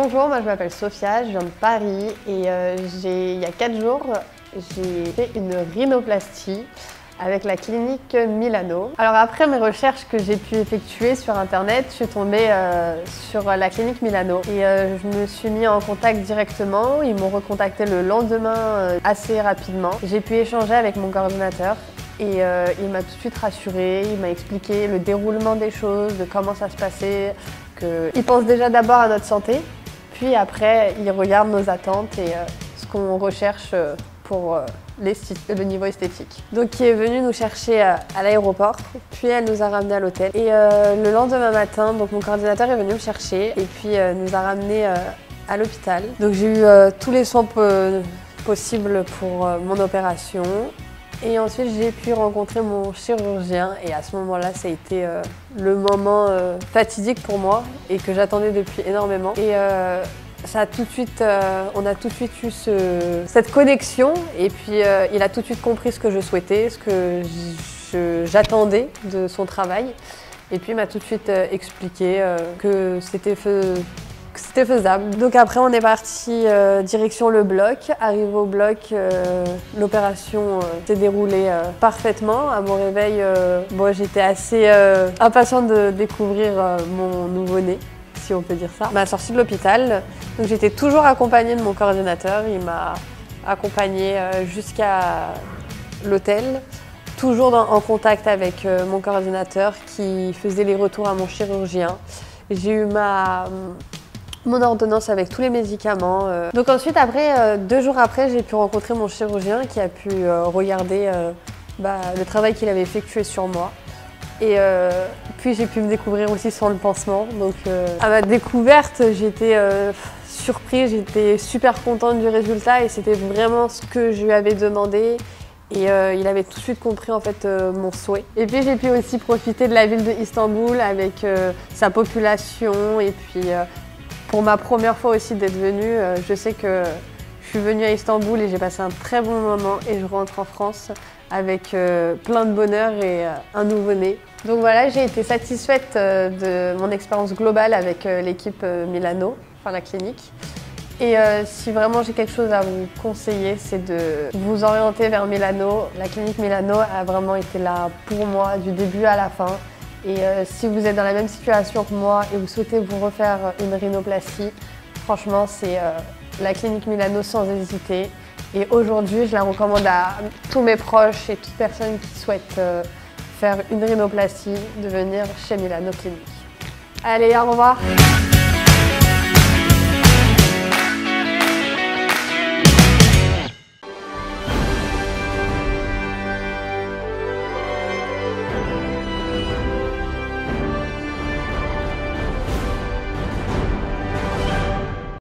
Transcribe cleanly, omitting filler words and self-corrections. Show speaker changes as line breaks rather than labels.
Bonjour, moi je m'appelle Sophia, je viens de Paris et il y a 4 jours, j'ai fait une rhinoplastie avec la clinique Milano. Alors après mes recherches que j'ai pu effectuer sur internet, je suis tombée sur la clinique Milano et je me suis mis en contact directement. Ils m'ont recontacté le lendemain assez rapidement. J'ai pu échanger avec mon coordinateur et il m'a tout de suite rassurée, il m'a expliqué le déroulement des choses, de comment ça se passait, qu'il pense déjà d'abord à notre santé, puis après il regarde nos attentes et ce qu'on recherche pour le niveau esthétique. Donc il est venu nous chercher à l'aéroport, puis elle nous a ramenés à l'hôtel. Et le lendemain matin, donc mon coordinateur est venu me chercher et puis nous a ramenés à l'hôpital. Donc j'ai eu tous les soins possibles pour mon opération. Et ensuite j'ai pu rencontrer mon chirurgien et à ce moment-là ça a été le moment fatidique pour moi et que j'attendais depuis énormément. Et ça a tout de suite, on a tout de suite eu cette connexion et puis il a tout de suite compris ce que je souhaitais, ce que j'attendais de son travail et puis il m'a tout de suite expliqué que c'était faisable. Donc après on est parti direction le bloc. Arrivé au bloc, l'opération s'est déroulée parfaitement. À mon réveil, bon, j'étais assez impatiente de découvrir mon nouveau-né, si on peut dire ça. À ma sortie de l'hôpital, donc j'étais toujours accompagnée de mon coordinateur. Il m'a accompagnée jusqu'à l'hôtel, toujours en contact avec mon coordinateur qui faisait les retours à mon chirurgien. J'ai eu mon ordonnance avec tous les médicaments. Donc ensuite, après, 2 jours après, j'ai pu rencontrer mon chirurgien qui a pu regarder le travail qu'il avait effectué sur moi. Et puis j'ai pu me découvrir aussi sans le pansement. Donc à ma découverte, j'étais surprise, j'étais super contente du résultat et c'était vraiment ce que je lui avais demandé. Et il avait tout de suite compris en fait mon souhait. Et puis j'ai pu aussi profiter de la ville de Istanbul avec sa population et puis pour ma première fois aussi d'être venue, je sais que je suis venue à Istanbul et j'ai passé un très bon moment et je rentre en France avec plein de bonheur et un nouveau-né. Donc voilà, j'ai été satisfaite de mon expérience globale avec l'équipe Milano, enfin la clinique. Et si vraiment j'ai quelque chose à vous conseiller, c'est de vous orienter vers Milano. La clinique Milano a vraiment été là pour moi du début à la fin. Et si vous êtes dans la même situation que moi et vous souhaitez vous refaire une rhinoplastie, franchement c'est la clinique Milano sans hésiter. Et aujourd'hui je la recommande à tous mes proches et toute personne qui souhaite faire une rhinoplastie de venir chez Milano Clinique. Allez, au revoir!